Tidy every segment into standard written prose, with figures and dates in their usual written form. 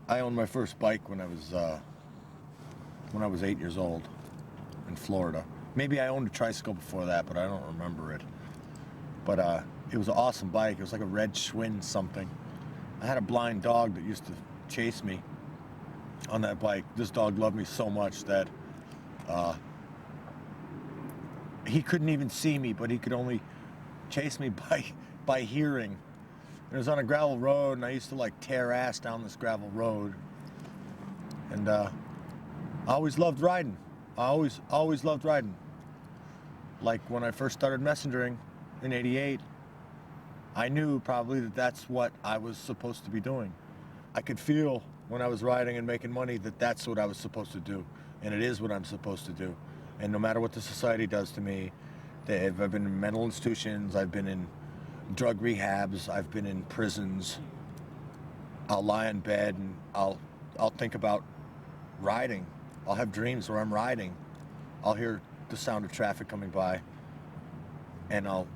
I owned my first bike when I was 8 years old in Florida. Maybe I owned a tricycle before that, but I don't remember it. But it was an awesome bike. It was like a red Schwinn something. I had a blind dog that used to chase me on that bike. This dog loved me so much that he couldn't even see me, but he could only chase me by hearing. It was on a gravel road, and I used to like tear ass down this gravel road. And I always loved riding. I always loved riding. Like when I first started messengering in '88, I knew probably that that's what I was supposed to be doing. I could feel when I was riding and making money that that's what I was supposed to do, and it is what I'm supposed to do. And no matter what the society does to me, I've been in mental institutions, I've been in drug rehabs, I've been in prisons. I'll lie in bed and I'll think about riding. I'll have dreams where I'm riding. I'll hear the sound of traffic coming by, and I'll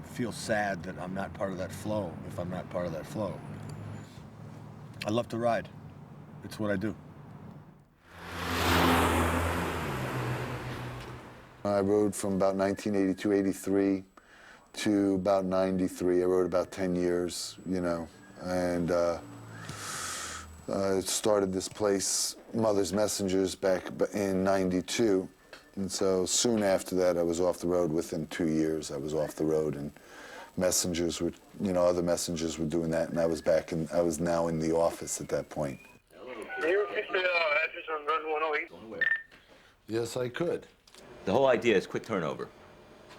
feel sad that I'm not part of that flow, if I'm not part of that flow. I love to ride. It's what I do. I rode from about 1982, 83 to about 93. I rode about 10 years, you know, and I started this place, Mother's Messengers, back in 92. And so soon after that, I was off the road. Within 2 years, I was off the road, and messengers were, you know, other messengers were doing that, and I was now in the office at that point. Can you repeat the address on Run 108? Yes, I could. The whole idea is quick turnover.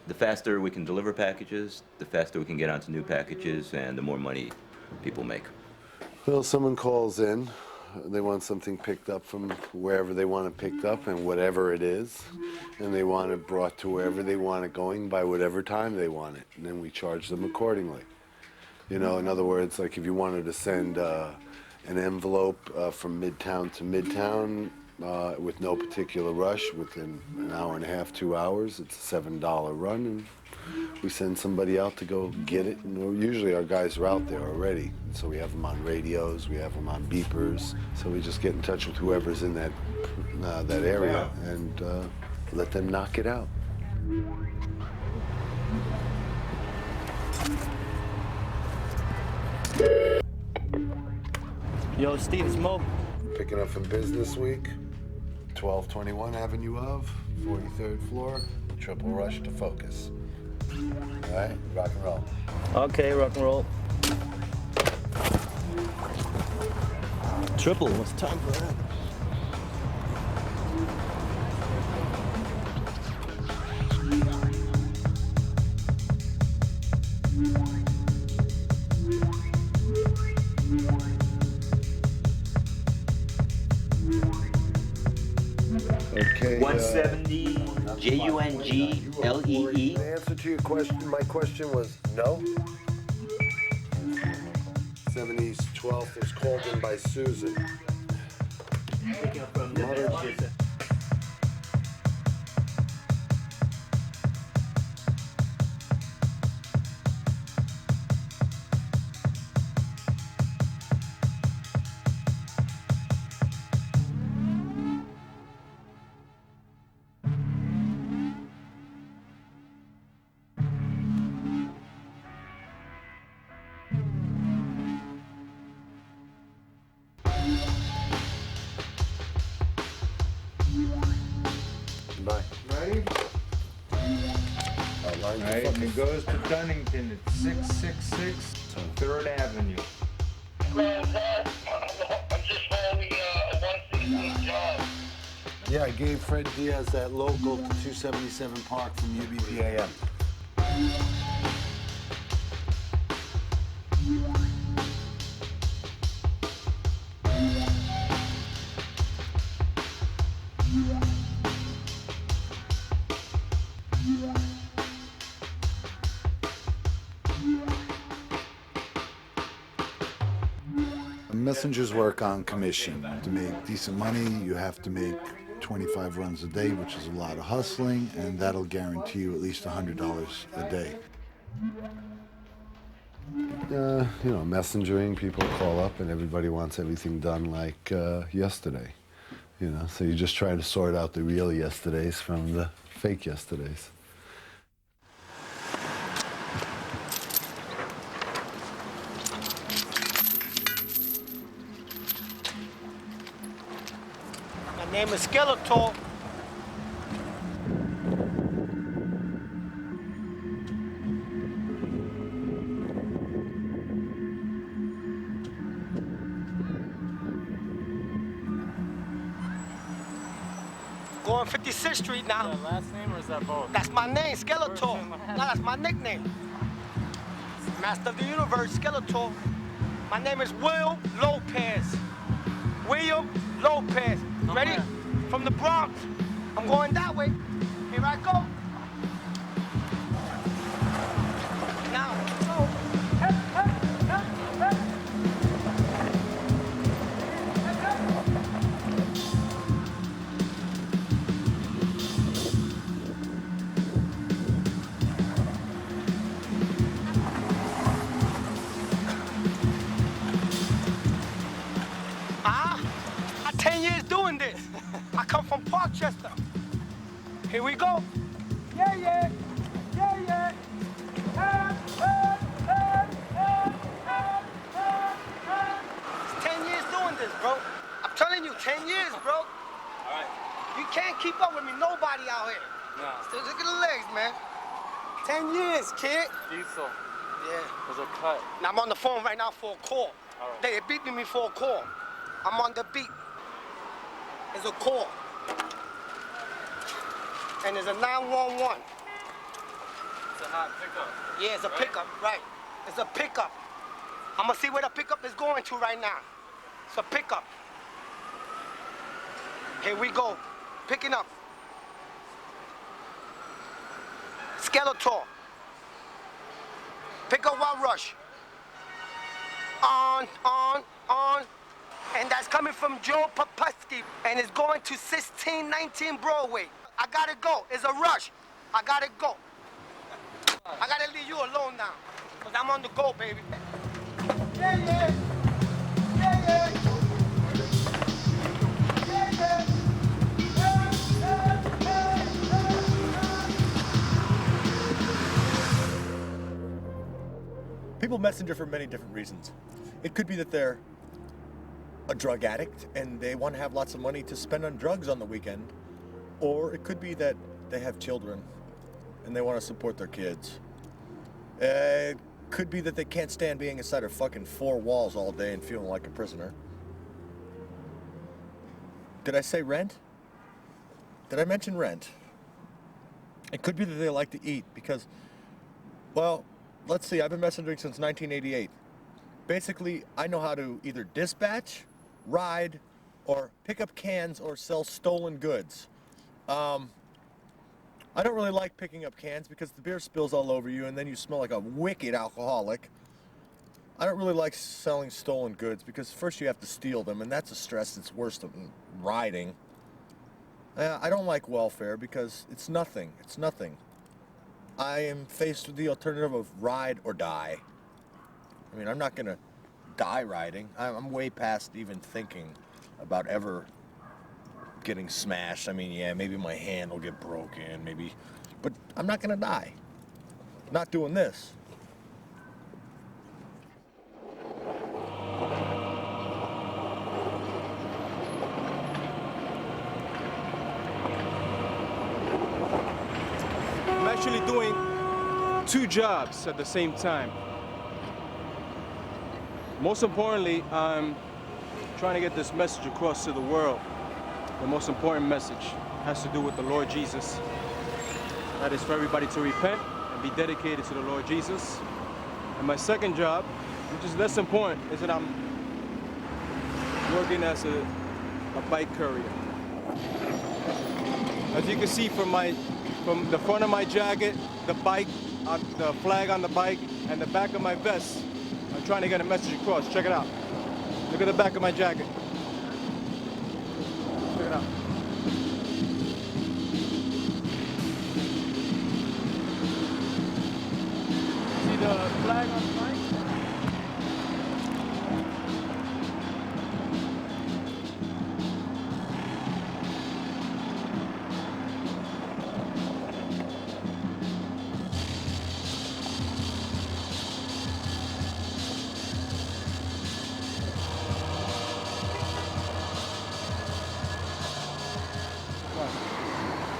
The faster we can deliver packages, the faster we can get onto new packages, and the more money people make. Well, someone calls in. They want something picked up from wherever they want it picked up and whatever it is. And they want it brought to wherever they want it going by whatever time they want it. And then we charge them accordingly. You know, in other words, like if you wanted to send an envelope from Midtown to Midtown with no particular rush, within an hour and a half, 2 hours, it's a $7 run. And we send somebody out to go get it, and usually our guys are out there already. So we have them on radios, we have them on beepers. So we just get in touch with whoever's in that area and let them knock it out. Yo, Steve, it's Mo. Picking up from Business Week, 1221 Avenue of, 43rd floor, triple rush to Focus. All right, rock and roll. Okay, rock and roll. Triple, what's the time for that? Okay. 170 JUNGLEE. The answer to your question, my question was no. 70s 12th is called in by Susan. Picking up from the Bye. Ready? Line All the right, fucking- and it goes to Dunnington at 666 3rd Avenue. I'm just holding a 116 job. Yeah, I gave Fred Diaz that local to 277 Park from UBPAM. Messengers work on commission. To make decent money, you have to make 25 runs a day, which is a lot of hustling, and that'll guarantee you at least $100 a day. messengering, people call up and everybody wants everything done like yesterday. So you just try to sort out the real yesterdays from the fake yesterdays. My name is Skeletor. Going 56th Street now. Is that last name or is that both? That's my name, Skeletor. First and last. No, that's my nickname. Master of the Universe, Skeletor. My name is Will Lopez. William Lopez. Ready? where? From the Bronx. I'm going that way. Here I go. Now, let's go. Hey, hey, hey, hey. I'm 10 years doing this. I come from Parkchester. Here we go. Yeah, yeah. Yeah, yeah. It's 10 years doing this, bro. I'm telling you, 10 years, bro. All right. You can't keep up with me, nobody out here. No. Still look at the legs, man. 10 years, kid. Diesel. Yeah. There's a cut. Now I'm on the phone right now for a call. All right. They beat me for a call. I'm on the beat. It's a call. And it's a 911. It's a hot pickup. Yeah, it's a Right? pickup, right. It's a pickup. I'm gonna see where the pickup is going to right now. It's a pickup. Here we go. Picking up. Skeletor. Pick up one rush. On. And that's coming from Joe Popusky. And it's going to 1619 Broadway. I gotta go. It's a rush. I gotta go. I gotta leave you alone now. Because I'm on the go, baby. Yeah, yeah. Yeah, yeah. Yeah, yeah. People messenger for many different reasons. It could be that they're a drug addict and they want to have lots of money to spend on drugs on the weekend. Or it could be that they have children and they want to support their kids. It could be that they can't stand being inside of fucking four walls all day and feeling like a prisoner. Did I say rent? Did I mention rent? It could be that they like to eat because, well, let's see, I've been messengering since 1988. Basically, I know how to either dispatch, ride, or pick up cans or sell stolen goods. I don't really like picking up cans because the beer spills all over you and then you smell like a wicked alcoholic. I don't really like selling stolen goods because first you have to steal them and that's a stress that's worse than riding. I don't like welfare because it's nothing. It's nothing. I am faced with the alternative of ride or die. I mean, I'm not gonna die riding. I'm way past even thinking about ever getting smashed. I mean, yeah, maybe my hand will get broken, maybe, but I'm not gonna die. Not doing this. I'm actually doing 2 jobs at the same time. Most importantly, I'm trying to get this message across to the world. The most important message has to do with the Lord Jesus. That is for everybody to repent and be dedicated to the Lord Jesus. And my second job, which is less important, is that I'm working as a bike courier. As you can see from the front of my jacket, the bike, the flag on the bike, and the back of my vest, I'm trying to get a message across. Check it out. Look at the back of my jacket. Check it out. See the flag on the bike?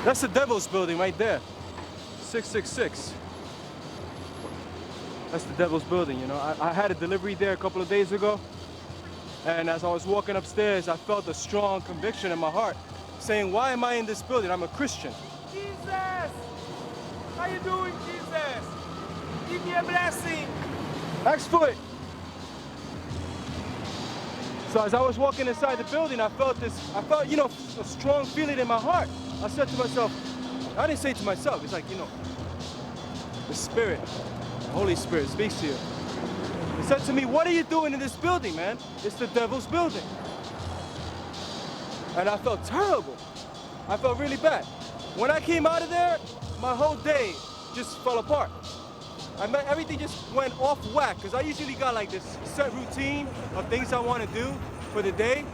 That's the Devil's Building right there. 666. That's the Devil's Building, you know. I had a delivery there a couple of days ago. And as I was walking upstairs, I felt a strong conviction in my heart saying, why am I in this building? I'm a Christian. Jesus! How you doing, Jesus? Give me a blessing. Axe foot. So as I was walking inside the building, I felt, you know, a strong feeling in my heart. I said to myself, I didn't say it to myself, it's like, you know, the Spirit, the Holy Spirit speaks to you. He said to me, what are you doing in this building, man? It's the Devil's Building. And I felt terrible. I felt really bad. When I came out of there, my whole day just fell apart. Everything just went off whack, because I usually got like this set routine of things I want to do for the day.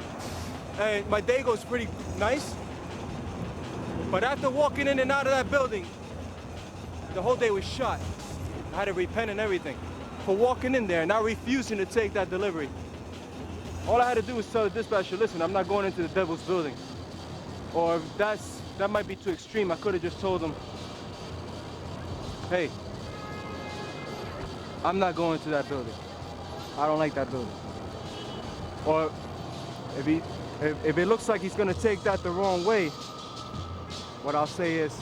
And my day goes pretty nice. But after walking in and out of that building, the whole day was shot. I had to repent and everything for walking in there and not refusing to take that delivery. All I had to do was tell the dispatcher, listen, I'm not going into the Devil's Building. Or if that might be too extreme, I could have just told them, hey, I'm not going to that building. I don't like that building. Or if it looks like he's gonna take that the wrong way, what I'll say is,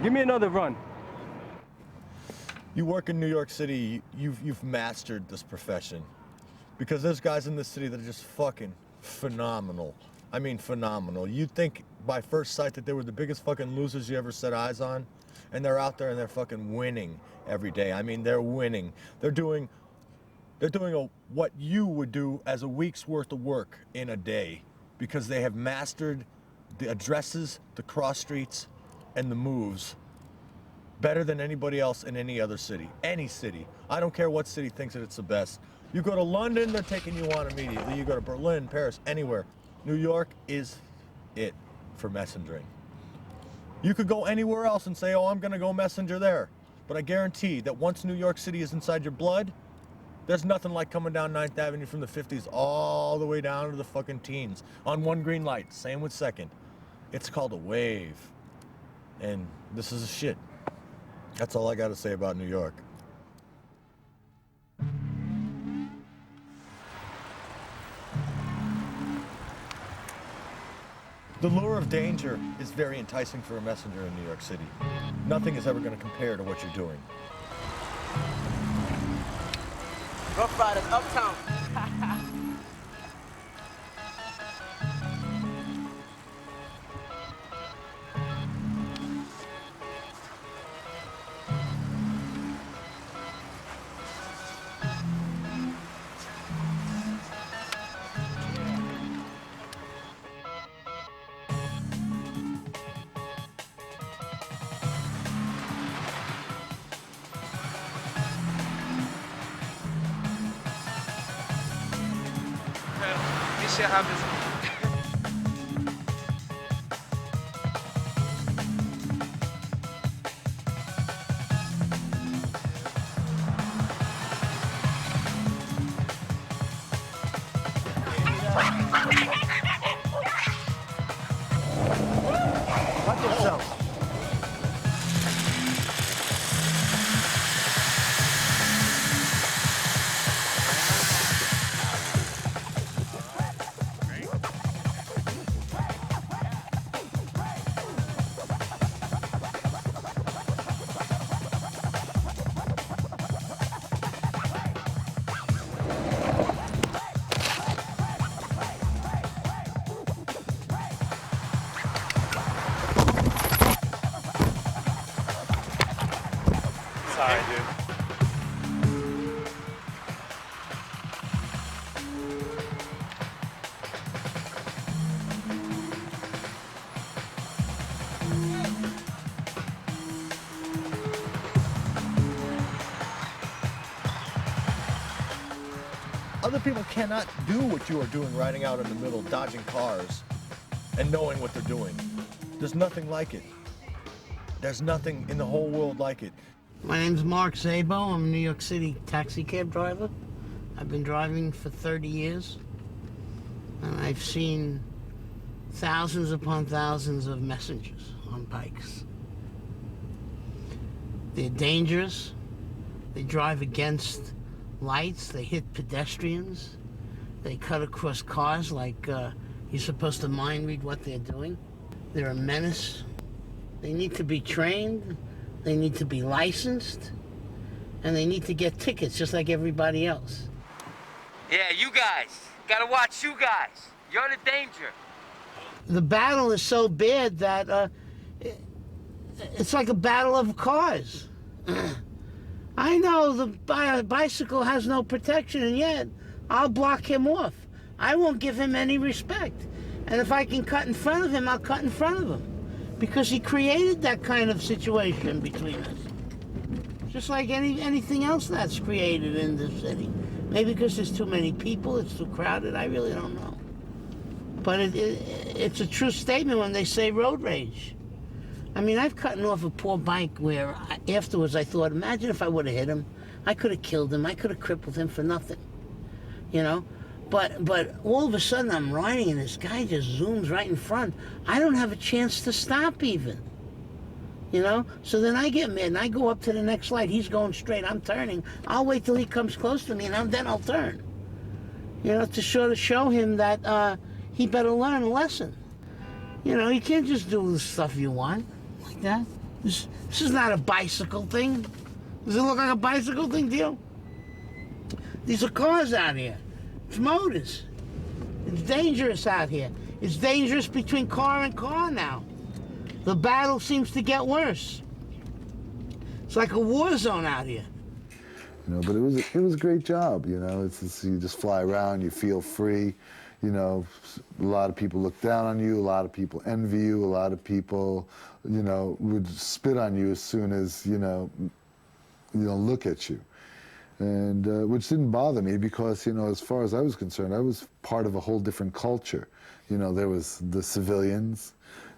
give me another run. You work in New York City, you've mastered this profession. Because there's guys in this city that are just fucking phenomenal. I mean phenomenal. You'd think by first sight that they were the biggest fucking losers you ever set eyes on. And they're out there and they're fucking winning every day. I mean, they're winning. They're doing what you would do as a week's worth of work in a day. Because they have mastered the addresses, the cross streets, and the moves better than anybody else in any other city. Any city. I don't care what city thinks that it's the best. You go to London, they're taking you on immediately. You go to Berlin, Paris, anywhere. New York is it for messengering. You could go anywhere else and say, oh, I'm gonna go messenger there. But I guarantee that once New York City is inside your blood, there's nothing like coming down 9th Avenue from the 50s all the way down to the fucking teens on one green light. Same with 2nd. It's called a wave. And this is a shit. That's all I gotta say about New York. The lure of danger is very enticing for a messenger in New York City. Nothing is ever gonna compare to what you're doing. Rough Riders, Uptown. This year happens. Watch yourself. Sorry, dude. Other people cannot do what you are doing, riding out in the middle, dodging cars, and knowing what they're doing. There's nothing like it. There's nothing in the whole world like it. My name's Mark Szabo. I'm a New York City taxi cab driver. I've been driving for 30 years. And I've seen thousands upon thousands of messengers on bikes. They're dangerous. They drive against lights. They hit pedestrians. They cut across cars like you're supposed to mind read what they're doing. They're a menace. They need to be trained. They need to be licensed. And they need to get tickets just like everybody else. Yeah, you guys. Gotta watch you guys. You're the danger. The battle is so bad that it's like a battle of cars. I know the bicycle has no protection, and yet I'll block him off. I won't give him any respect. And if I can cut in front of him, I'll cut in front of him. Because he created that kind of situation between us. Just like anything else that's created in this city. Maybe because there's too many people, it's too crowded, I really don't know. But it's a true statement when they say road rage. I mean, I've cut off a poor bike where afterwards I thought, imagine if I would have hit him. I could have killed him. I could have crippled him for nothing. You know? But all of a sudden I'm riding and this guy just zooms right in front. I don't have a chance to stop even. You know? So then I get mad and I go up to the next light. He's going straight. I'm turning. I'll wait till he comes close to me and then I'll turn. You know, to sort of show him that he better learn a lesson. You know, you can't just do the stuff you want like that. This is not a bicycle thing. Does it look like a bicycle thing to you? These are cars out here. It's motors. It's dangerous out here. It's dangerous between car and car now. The battle seems to get worse. It's like a war zone out here. You know, but it was a great job. You know, you just fly around, you feel free. You know, a lot of people look down on you. A lot of people envy you. A lot of people, you know, would spit on you as soon as you know, look at you. And which didn't bother me because, you know, as far as I was concerned, I was part of a whole different culture. You know, there was the civilians,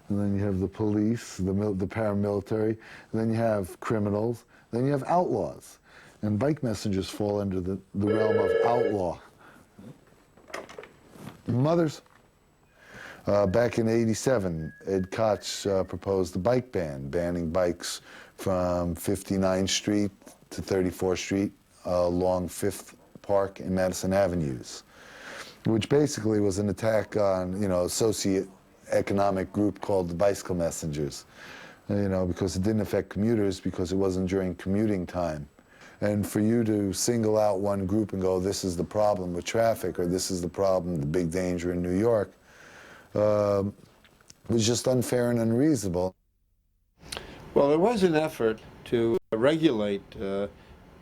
and then you have the police, the paramilitary, and then you have criminals, then you have outlaws. And bike messengers fall under the realm of outlaw. Mothers. Back in '87, Ed Koch proposed the bike ban, banning bikes from 59th Street to 34th Street along 5th Park and Madison Avenues, which basically was an attack on, you know, a socio-economic group called the bicycle messengers, you know, because it didn't affect commuters because it wasn't during commuting time. And for you to single out one group and go, this is the problem with traffic, or this is the problem, the big danger in New York, was just unfair and unreasonable. Well, there was an effort to regulate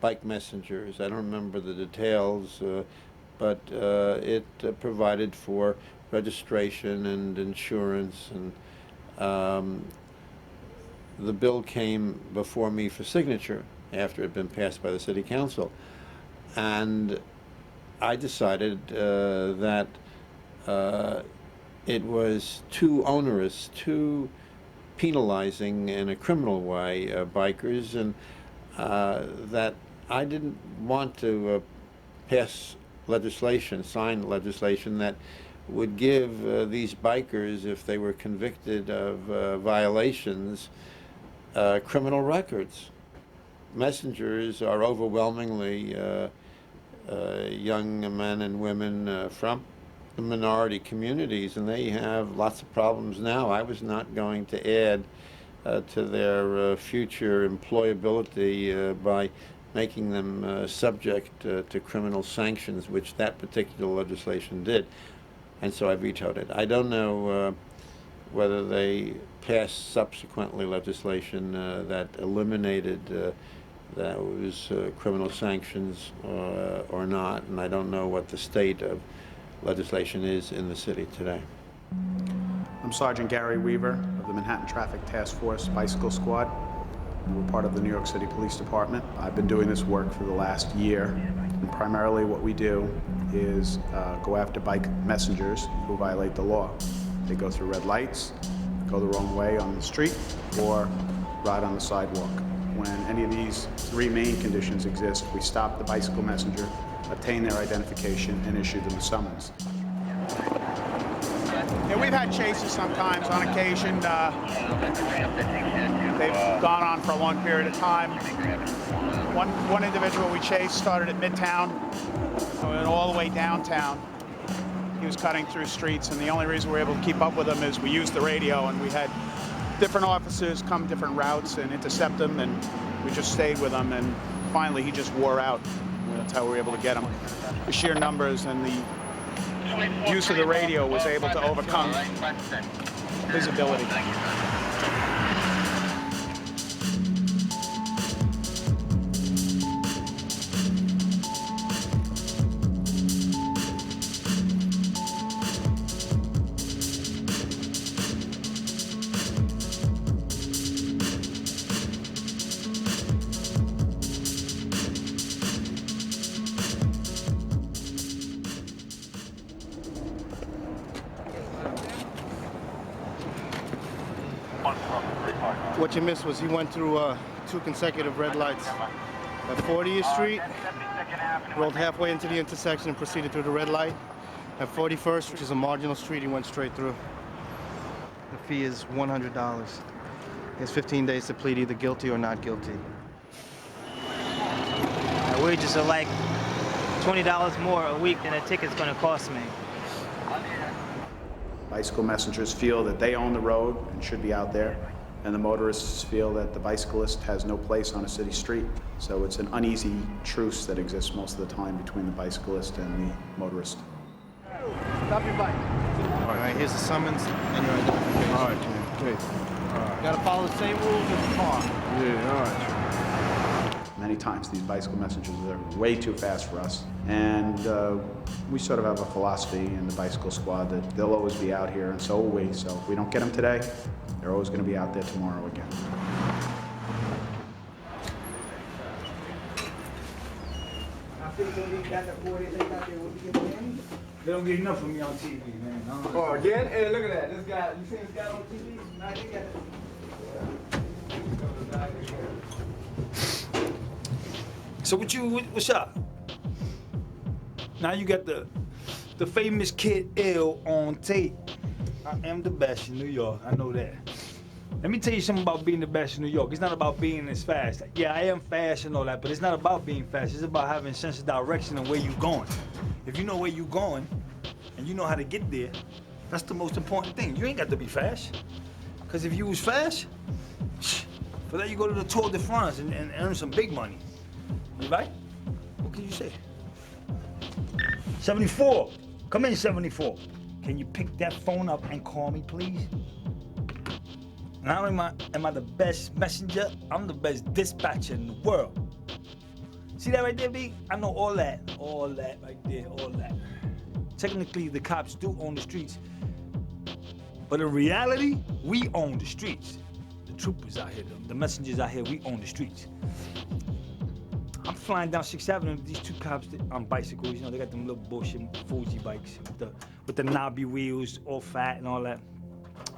bike messengers. I don't remember the details, but it provided for registration and insurance, and the bill came before me for signature after it had been passed by the City Council. And I decided that it was too onerous, too penalizing in a criminal way bikers, and that I didn't want to pass legislation, sign legislation that would give these bikers, if they were convicted of violations, criminal records. Messengers are overwhelmingly young men and women from the minority communities, and they have lots of problems now. I was not going to add to their future employability by making them subject to criminal sanctions, which that particular legislation did. And so I vetoed it. I don't know whether they passed subsequently legislation that eliminated those criminal sanctions or not, and I don't know what the state of legislation is in the city today. I'm Sergeant Gary Weaver of the Manhattan Traffic Task Force Bicycle Squad. We're part of the New York City Police Department. I've been doing this work for the last year, and primarily what we do is go after bike messengers who violate the law. They go through red lights, go the wrong way on the street, or ride on the sidewalk. When any of these three main conditions exist, we stop the bicycle messenger, obtain their identification, and issue them a summons. Yeah, we've had chases sometimes. On occasion, they've gone on for a long period of time. One individual we chased started at Midtown and went all the way downtown. He was cutting through streets, and the only reason we were able to keep up with him is we used the radio, and we had different officers come different routes and intercept him, and we just stayed with him, and finally he just wore out. That's how we were able to get him. The sheer numbers and the use of the radio was able to overcome visibility. What you missed was he went through 2 consecutive red lights. At 40th Street, rolled halfway into the intersection and proceeded through the red light. At 41st, which is a marginal street, he went straight through. The fee is $100. He has 15 days to plead either guilty or not guilty. My wages are like $20 more a week than a ticket's gonna cost me. Bicycle messengers feel that they own the road and should be out there, and the motorists feel that the bicyclist has no place on a city street. So it's an uneasy truce that exists most of the time between the bicyclist and the motorist. Stop your bike. All right, here's the summons and your identification. All right, great. You gotta follow the same rules as the car. Yeah, all right. Many times these bicycle messengers are way too fast for us. And we sort of have a philosophy in the bicycle squad that they'll always be out here, and so will we. So if we don't get them today, they're always going to be out there tomorrow again. They don't get enough of me on TV, man. Oh, again? Hey, look at that. This guy, you seen this guy on TV? Nah, he got So what's up? Now you got the famous Kid Ill on tape. I am the best in New York, I know that. Let me tell you something about being the best in New York. It's not about being as fast. Yeah, I am fast and all that, but it's not about being fast. It's about having a sense of direction and where you're going. If you know where you're going and you know how to get there, that's the most important thing. You ain't got to be fast. Because if you was fast, for that you go to the Tour de France and earn some big money. You right? What can you say? 74. Come in, 74. Can you pick that phone up and call me, please? Not only am I the best messenger, I'm the best dispatcher in the world. See that right there, B? I know all that right there, all that. Technically, the cops do own the streets, but in reality, we own the streets. The troopers out here, the messengers out here, we own the streets. I'm flying down 6th Avenue, these 2 cops on bicycles, you know, they got them little bullshit Fuji bikes with the knobby wheels, all fat and all that.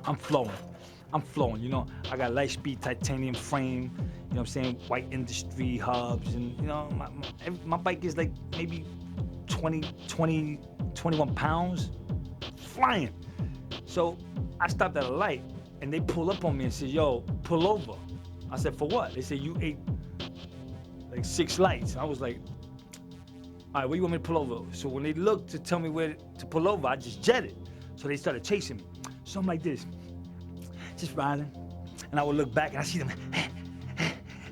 I'm flowing, you know. I got light speed titanium frame, you know what I'm saying, white industry hubs, and you know, my bike is like maybe 21 pounds, flying. So I stopped at a light and they pull up on me and said, yo, pull over. I said, for what? They said, you ate like 6 lights. I was like, all right, where you want me to pull over? So when they looked to tell me where to pull over, I just jetted. So they started chasing me. So I'm like this, just riding. And I would look back and I see them,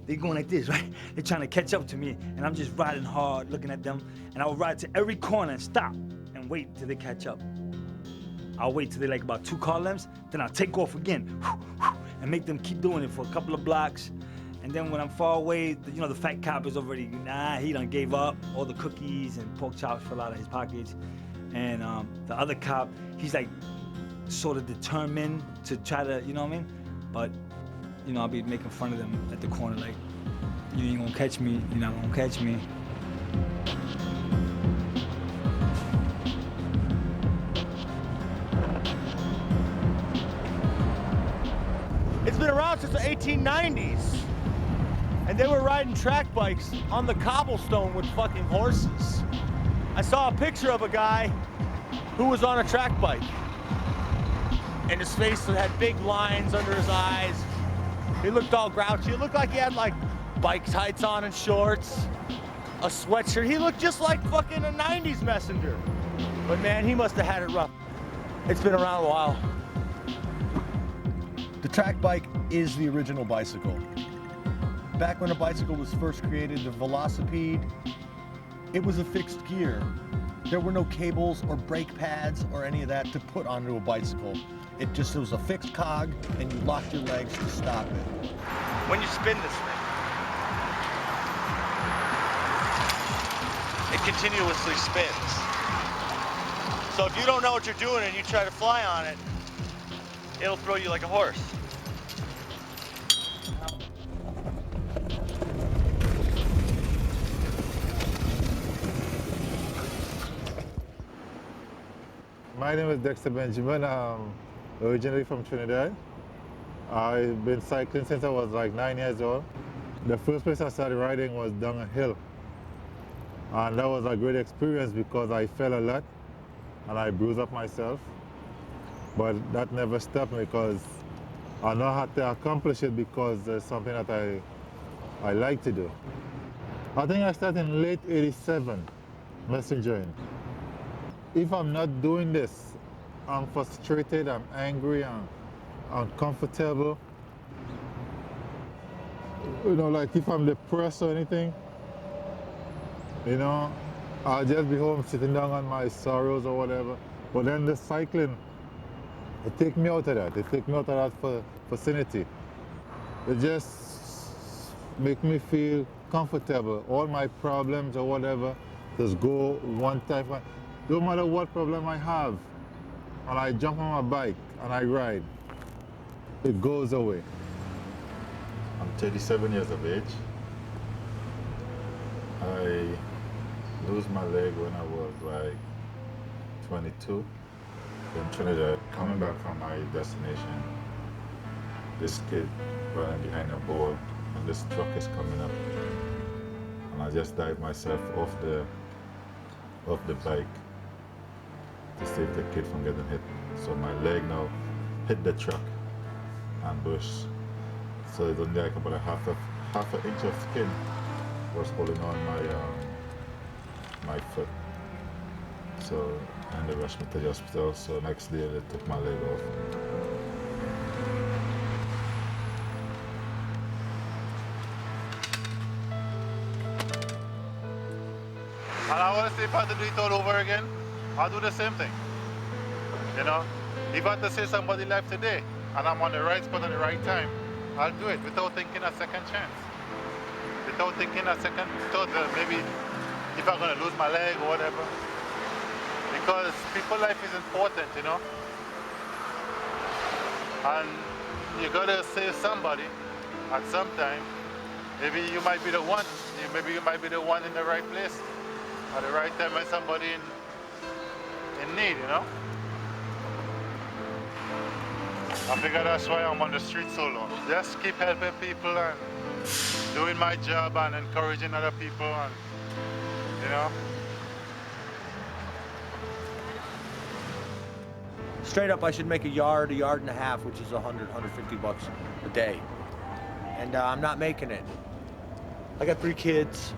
they're going like this, right? They're trying to catch up to me. And I'm just riding hard, looking at them. And I would ride to every corner and stop and wait till they catch up. I'll wait till they're like about 2 car lengths, then I'll take off again and make them keep doing it for a couple of blocks. And then when I'm far away, you know, the fat cop is already, he done gave up. All the cookies and pork chops fell out of his pockets. And the other cop, he's like sort of determined to try to, you know what I mean? But, you know, I'll be making fun of them at the corner like, you ain't gonna catch me, you're not gonna catch me. It's been around since the 1890s. And they were riding track bikes on the cobblestone with fucking horses. I saw a picture of a guy who was on a track bike. and his face had big lines under his eyes. He looked all grouchy. It looked like he had like bike tights on and shorts, a sweatshirt. He looked just like fucking a 90s messenger. But man, he must have had it rough. It's been around a while. The track bike is the original bicycle. Back when a bicycle was first created, the velocipede, it was a fixed gear. There were no cables or brake pads or any of that to put onto a bicycle. It was a fixed cog, and you locked your legs to stop it. When you spin this thing, it continuously spins. So if you don't know what you're doing and you try to fly on it, it'll throw you like a horse. My name is Dexter Benjamin. I'm originally from Trinidad. I've been cycling since I was like 9 years old. The first place I started riding was down a hill. And that was a great experience because I fell a lot and I bruised up myself. But that never stopped me because I know how to accomplish it because it's something that I like to do. I think I started in late '87, messengering. If I'm not doing this, I'm frustrated, I'm angry, I'm uncomfortable. You know, like if I'm depressed or anything, you know, I'll just be home sitting down on my sorrows or whatever. But then the cycling, it takes me out of that. It takes me out of that vicinity. It just makes me feel comfortable. All my problems or whatever just go one time. No matter what problem I have, and I jump on my bike and I ride, it goes away. I'm 37 years of age. I lose my leg when I was like 22 in Trinidad. Coming back from my destination, this kid running behind a board and this truck is coming up. And I just dived myself off the bike to save the kid from getting hit. So my leg now hit the truck and burst. So it's only like about a half an inch of skin was holding on my foot. So and they rushed me to the hospital. So next day they took my leg off. And I want to say if I had to do it all over again, I'll do the same thing. You know, if I had to save somebody's life today and I'm on the right spot at the right time, I'll do it without thinking a second chance. Without thinking a second thought that maybe if I'm going to lose my leg or whatever. Because people's life is important, you know. And you got to save somebody at some time. Maybe you might be the one. Maybe you might be the one in the right place at the right time when somebody in need, you know? I figure that's why I'm on the street so long. Just keep helping people and doing my job and encouraging other people and, you know? Straight up, I should make a yard and a half, which is 100, 150 bucks a day. And I'm not making it. I got 3 kids.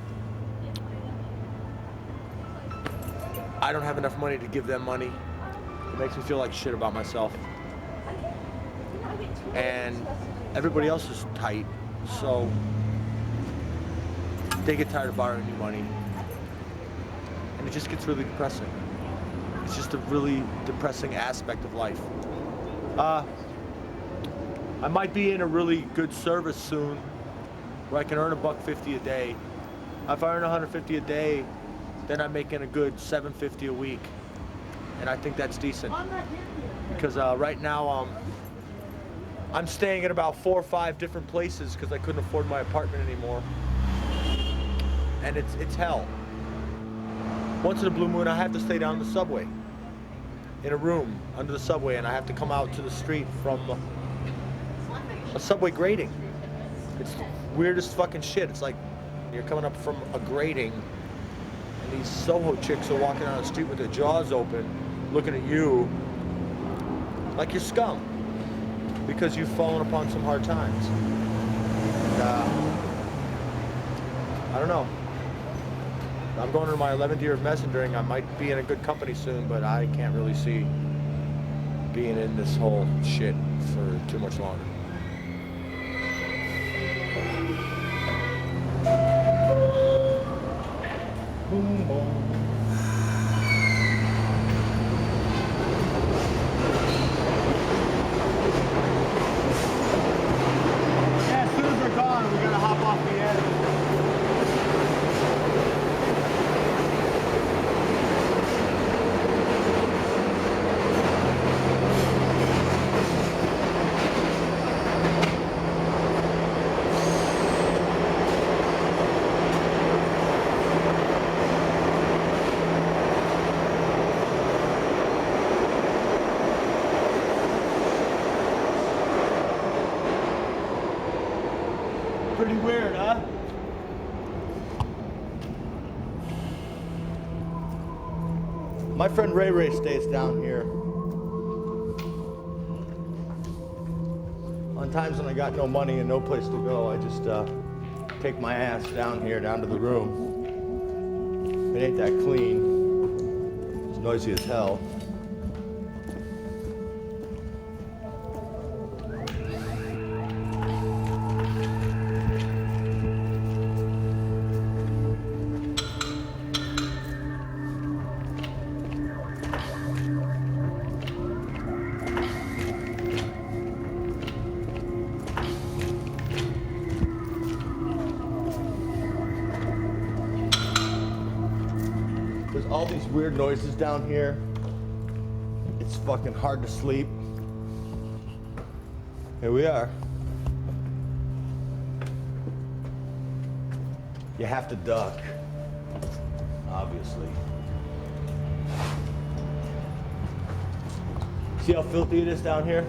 I don't have enough money to give them money. It makes me feel like shit about myself. And everybody else is tight, so they get tired of borrowing me money. And it just gets really depressing. It's just a really depressing aspect of life. I might be in a really good service soon where I can earn $150 a day. If I earn $150 a day, then I'm making a good $750 a week. And I think that's decent. Because right now, I'm staying at about 4 or 5 different places because I couldn't afford my apartment anymore. And it's hell. Once in a blue moon, I have to stay down the subway, in a room under the subway, and I have to come out to the street from a subway grating. It's the weirdest fucking shit. It's like you're coming up from a grating, and these Soho chicks are walking down the street with their jaws open, looking at you, like you're scum, because you've fallen upon some hard times. And, I don't know. I'm going into my 11th year of messengering. I might be in a good company soon, but I can't really see being in this whole shit for too much longer. Boom, boom. Yeah, as soon as we're gone, we're gonna hop off the edge. Pretty weird, huh? My friend Ray Ray stays down here. On times when I got no money and no place to go, I just take my ass down here, down to the room. It ain't that clean. It's noisy as hell. There's all these weird noises down here. It's fucking hard to sleep. Here we are. You have to duck, obviously. See how filthy it is down here?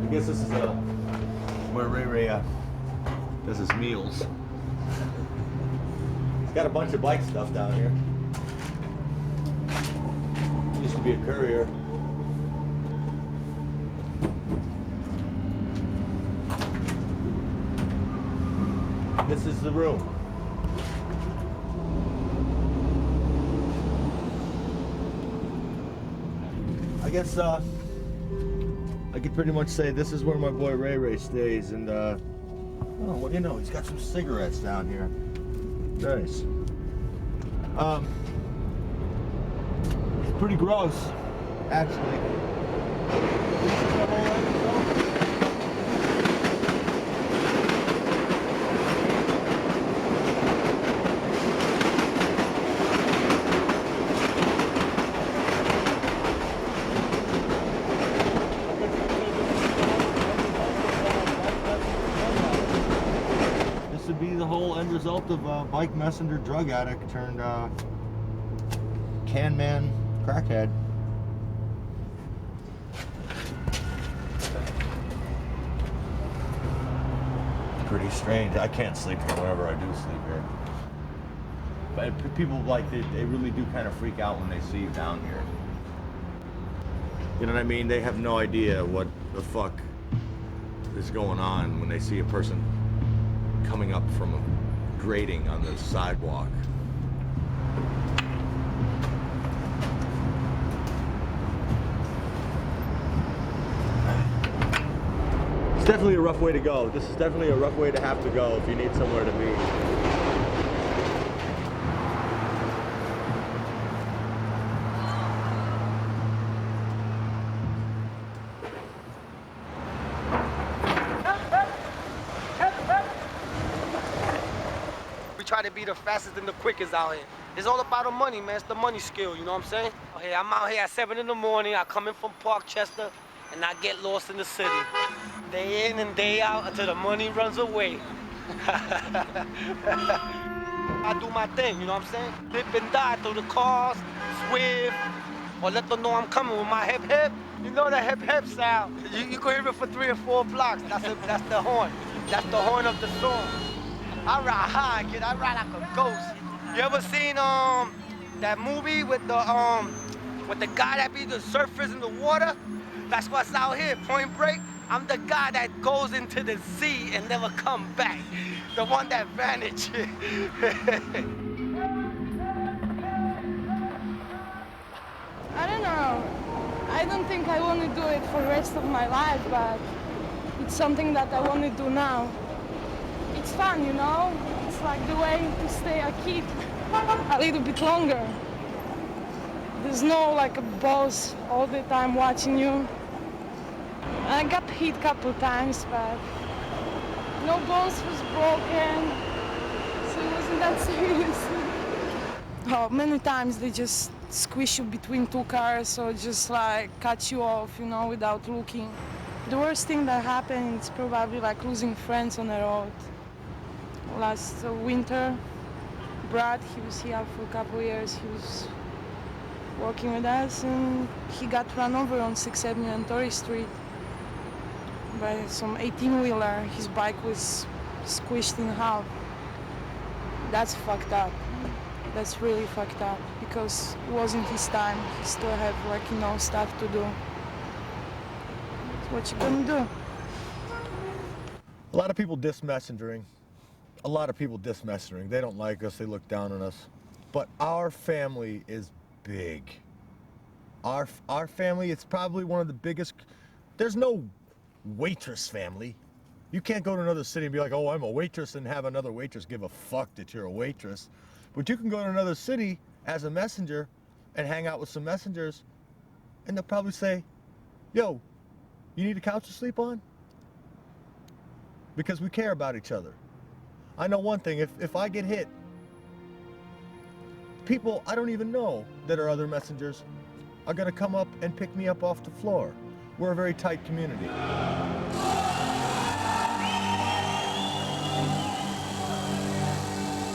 I guess this is where Ray Ray does his meals. He's got a bunch of bike stuff down here. He used to be a courier. This is the room. I guess I could pretty much say this is where my boy Ray Ray stays, and oh, what do you know? He's got some cigarettes down here. Nice. It's pretty gross, actually. Be the whole end result of a bike messenger drug addict turned can man crackhead. Pretty strange. I can't sleep here whenever I do sleep here. But people like they really do kind of freak out when they see you down here. You know what I mean? They have no idea what the fuck is going on when they see a person coming up from a grating on the sidewalk. It's definitely a rough way to go. This is definitely a rough way to have to go if you need somewhere to be. Try to be the fastest and the quickest out here. It's all about the money, man. It's the money skill, you know what I'm saying? Okay, I'm out here at 7 in the morning. I come in from Parkchester, and I get lost in the city. Day in and day out until the money runs away. I do my thing, you know what I'm saying? Dip and die through the cars, swerve, or let them know I'm coming with my hip hip. You know the hip hip sound. You can hear it for 3 or 4 blocks. That's the horn. That's the horn of the song. I ride high, kid. I ride like a ghost. You ever seen That movie with the guy that be the surfers in the water. That's what's out here, Point Break. I'm the guy that goes into the sea and never come back. The one that vanished. I don't know. I don't think I want to do it for the rest of my life, but it's something that I want to do now. It's fun, you know? It's like the way to stay a kid a little bit longer. There's no like a boss all the time watching you. I got hit a couple times, but no bones was broken, so it wasn't that serious. Oh, many times they just squish you between two cars or just like cut you off, you know, without looking. The worst thing that happened is probably like losing friends on the road. Last winter, Brad, he was here for a couple of years. He was working with us and he got run over on 6th Avenue and Torrey Street by some 18-wheeler. His bike was squished in half. That's fucked up. That's really fucked up because it wasn't his time. He still had like, you know, stuff to do. So what you gonna do? A lot of people diss messengering. A lot of people diss messengering. They don't like us, they look down on us. But our family is big. Our family, it's probably one of the biggest. There's no waitress family. You can't go to another city and be like, oh, I'm a waitress, and have another waitress give a fuck that you're a waitress. But you can go to another city as a messenger and hang out with some messengers, and they'll probably say, yo, you need a couch to sleep on? Because we care about each other. I know one thing, if I get hit, people I don't even know that are other messengers are gonna come up and pick me up off the floor. We're a very tight community.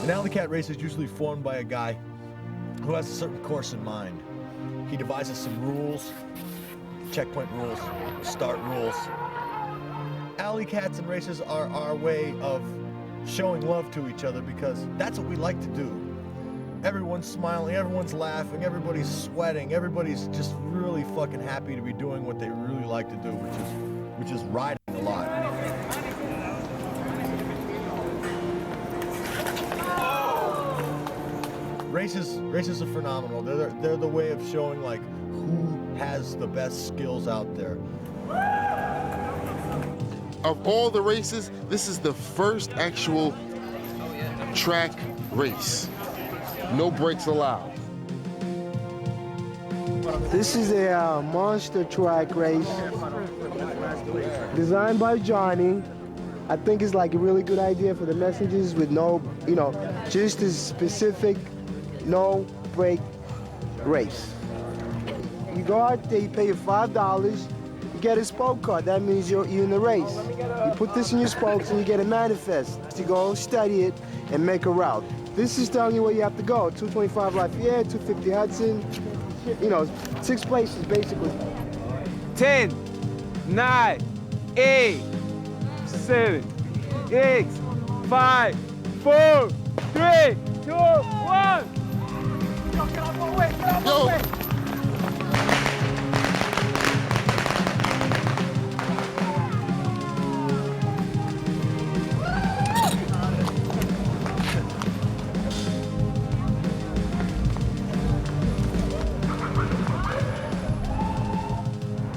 An Alicat race is usually formed by a guy who has a certain course in mind. He devises some rules, checkpoint rules, start rules. Alicats and races are our way of showing love to each other because that's what we like to do. Everyone's smiling, everyone's laughing, everybody's sweating, everybody's just really fucking happy to be doing what they really like to do, which is riding a lot. Races are phenomenal. They're the way of showing like who has the best skills out there. Of all the races, this is the first actual track race. No brakes allowed. This is a monster track race designed by Johnny. I think it's like a really good idea for the messengers with no, you know, just a specific no brake race. You go out there, you pay your $5, you get a spoke card. That means you're in the race. You put this in your spokes and you get a manifest to go study it and make a route. This is telling you where you have to go. 225 Lafayette, 250 Hudson, you know, 6 places basically. 10, 9, 8, 7, 8, 5, 4, 3, 2, 1. Yo, get out my way, get out my way.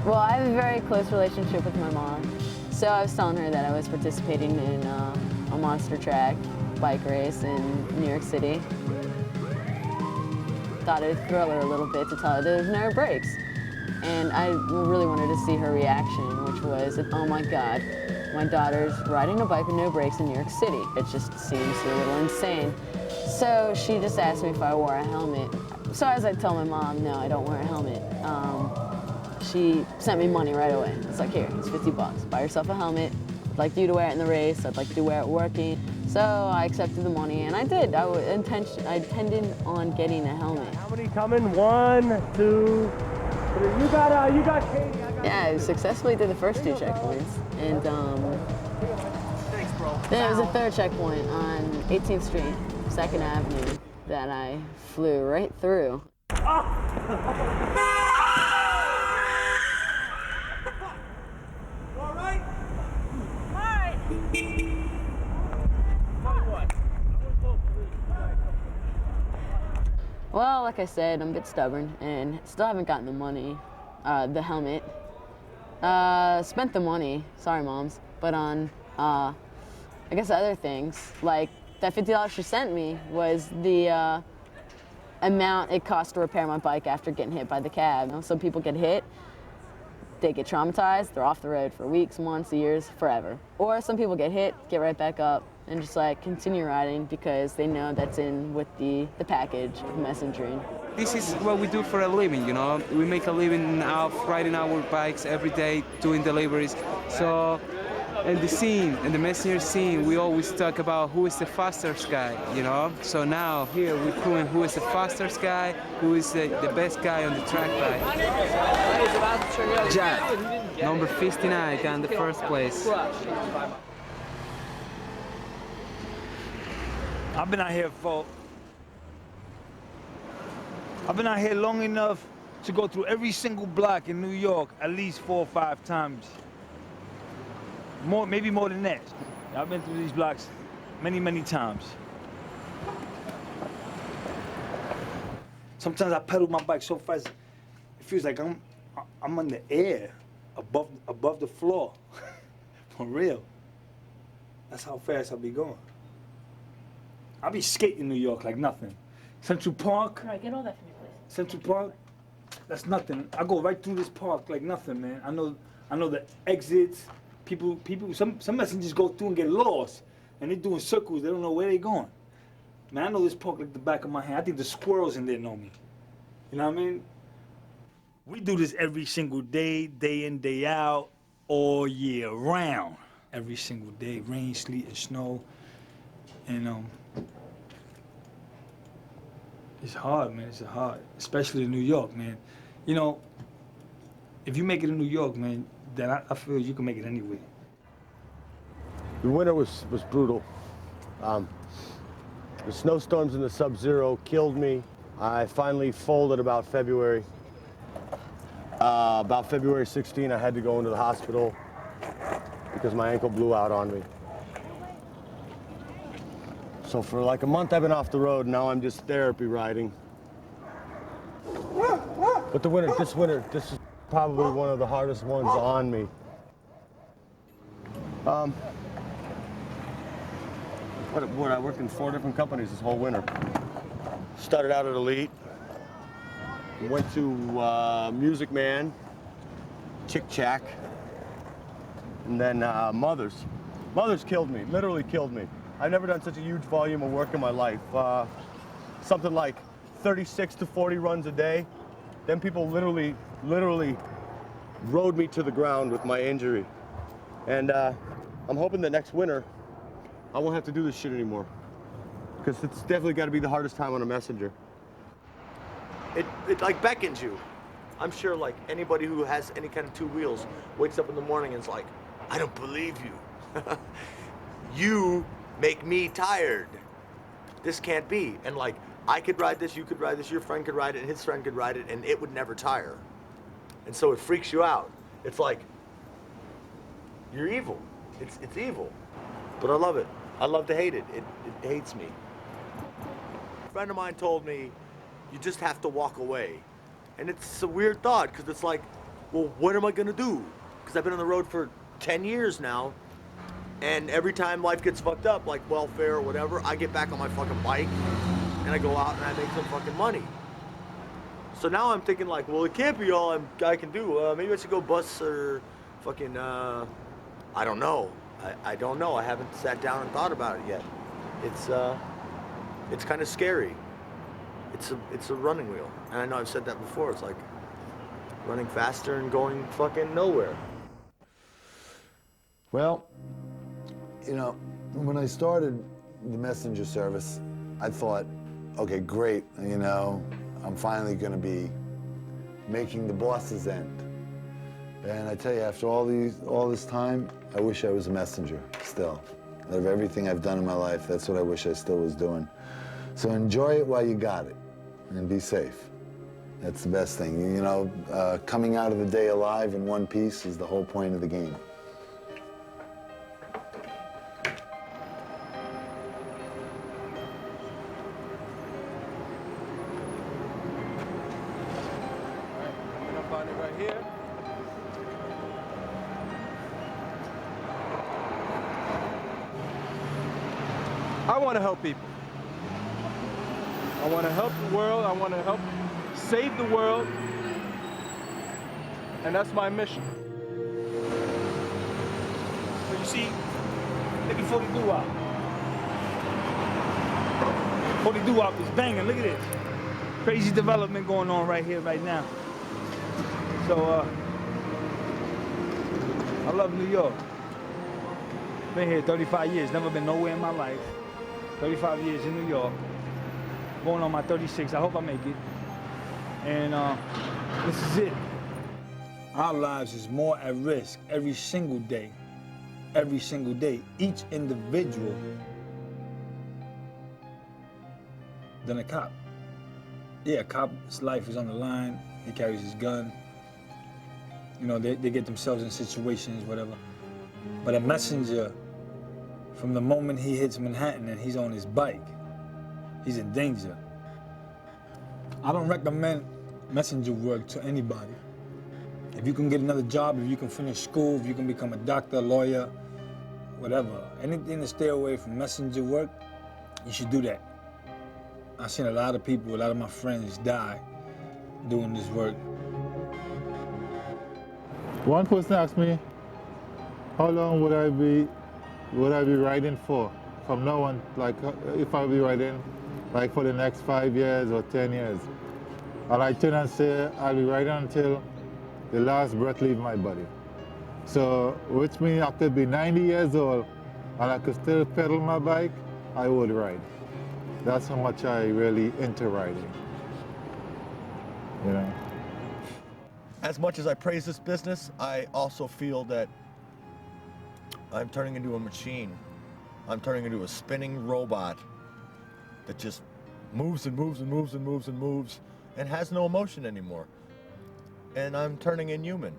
Well, I have a very close relationship with my mom. So I was telling her that I was participating in a monster track bike race in New York City. Thought it would thrill her a little bit to tell her there's no brakes. And I really wanted to see her reaction, which was, oh my God, my daughter's riding a bike with no brakes in New York City. It just seems a little insane. So she just asked me if I wore a helmet. So as I tell my mom, no, I don't wear a helmet. She sent me money right away. It's like, here, it's $50. Buy yourself a helmet. I'd like you to wear it in the race. I'd like you to wear it working. So I accepted the money, and I did. I intended on getting a helmet. How many coming? 1, 2, 3. You got Katie. Yeah, I successfully did the first 2 checkpoints. And then it was a 3rd checkpoint on 18th Street, 2nd Avenue. that I flew right through. Well, like I said, I'm a bit stubborn and still haven't gotten the money, the helmet. Spent the money, sorry moms, but on, I guess other things. Like that $50 she sent me was the amount it cost to repair my bike after getting hit by the cab. You know, some people get hit, they get traumatized, they're off the road for weeks, months, years, forever. Or some people get hit, get right back up, and just like continue riding because they know that's in with the package of messengering. This is what we do for a living, you know. We make a living out riding our bikes every day, doing deliveries. So, in the scene, in the messenger scene, we always talk about who is the fastest guy, you know. So now here we're proving who is the fastest guy, who is the best guy on the track bike. Jack, number 59, got in the first place. I've been out here long enough to go through every single block in New York at least 4 or 5 times. Maybe more than that. I've been through these blocks many, many times. Sometimes I pedal my bike so fast, it feels like I'm in the air, above the floor. For real. That's how fast I be going. I be skating in New York like nothing. Central Park. All right, get all that from me, please. Central Park, that's nothing. I go right through this park like nothing, man. I know the exits. People, some messengers go through and get lost, and they're doing circles. They don't know where they're going. Man, I know this park like the back of my hand. I think the squirrels in there know me. You know what I mean? We do this every single day, day in, day out, all year round. Every single day, rain, sleet, and snow. And it's hard, man. It's hard, especially in New York, man. You know, if you make it in New York, man, then I feel you can make it anywhere. The winter was brutal. The snowstorms and the sub-zero killed me. I finally folded about February. About February 16, I had to go into the hospital because my ankle blew out on me. So for like a month I've been off the road, and now I'm just therapy riding. But this winter, this is probably one of the hardest ones on me. I worked in 4 different companies this whole winter. Started out at Elite, went to Music Man, Chick Chack, and then Mothers. Mothers killed me, literally killed me. I've never done such a huge volume of work in my life. Something like 36 to 40 runs a day. Then people literally rode me to the ground with my injury. And I'm hoping that next winter, I won't have to do this shit anymore. Because it's definitely got to be the hardest time on a messenger. It like beckons you. I'm sure like anybody who has any kind of 2 wheels wakes up in the morning and is like, I don't believe you. You make me tired. This can't be. And like, I could ride this, you could ride this, your friend could ride it, and his friend could ride it, and it would never tire. And so it freaks you out. It's like, you're evil. It's evil. But I love it. I love to hate it. It hates me. A friend of mine told me, you just have to walk away. And it's a weird thought, because it's like, well, what am I gonna do? Because I've been on the road for 10 years now, and every time life gets fucked up, like welfare or whatever, I get back on my fucking bike, and I go out and I make some fucking money. So now I'm thinking like, well, it can't be all I can do. Maybe I should go bus or fucking, I don't know. I don't know. I haven't sat down and thought about it yet. It's kind of scary. It's a running wheel. And I know I've said that before. It's like running faster and going fucking nowhere. Well, you know, when I started the messenger service, I thought, okay, great, you know, I'm finally going to be making the boss's end. And I tell you, after all this time, I wish I was a messenger still. Out of everything I've done in my life, that's what I wish I still was doing. So enjoy it while you got it, and be safe. That's the best thing. You know, coming out of the day alive in one piece is the whole point of the game. Coming up on it right here. I want to help people. I want to help the world. I want to help save the world. And that's my mission. So you see, look at 40 doo-wop. 40 doo-wop is banging, look at this. Crazy development going on right here, right now. So, I love New York. Been here 35 years, never been nowhere in my life. 35 years in New York. Going on my 36, I hope I make it. And this is it. Our lives is more at risk every single day. Every single day, each individual than a cop. Yeah, a cop's life is on the line. He carries his gun. You know, they get themselves in situations, whatever. But a messenger, from the moment he hits Manhattan and he's on his bike, he's in danger. I don't recommend messenger work to anybody. If you can get another job, if you can finish school, if you can become a doctor, lawyer, whatever, anything to stay away from messenger work, you should do that. I've seen a lot of people, a lot of my friends die doing this work. One person asked me, how long would I be riding for? From now on, like if I'll be riding like for the next 5 years or 10 years. And I turn and say, I'll be riding until the last breath leaves my body. So, which means I could be 90 years old and I could still pedal my bike, I would ride. That's how much I really into riding, you know. As much as I praise this business, I also feel that I'm turning into a machine. I'm turning into a spinning robot that just moves and moves and moves and moves and moves and has no emotion anymore. And I'm turning inhuman.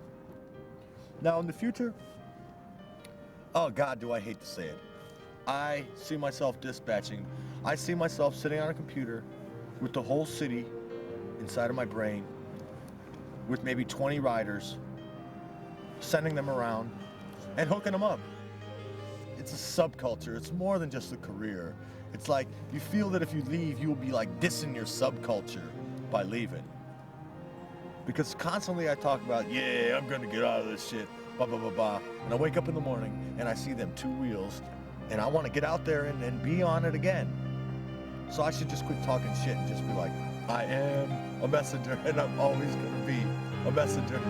Now in the future, oh God, do I hate to say it. I see myself dispatching. I see myself sitting on a computer with the whole city inside of my brain, with maybe 20 riders, sending them around and hooking them up. It's a subculture. It's more than just a career. It's like you feel that if you leave, you'll be like dissing your subculture by leaving. Because constantly I talk about, yeah, I'm gonna get out of this shit, blah, blah, blah, blah. And I wake up in the morning and I see them 2 wheels and I want to get out there and be on it again. So I should just quit talking shit and just be like, I am a messenger and I'm always gonna be a messenger.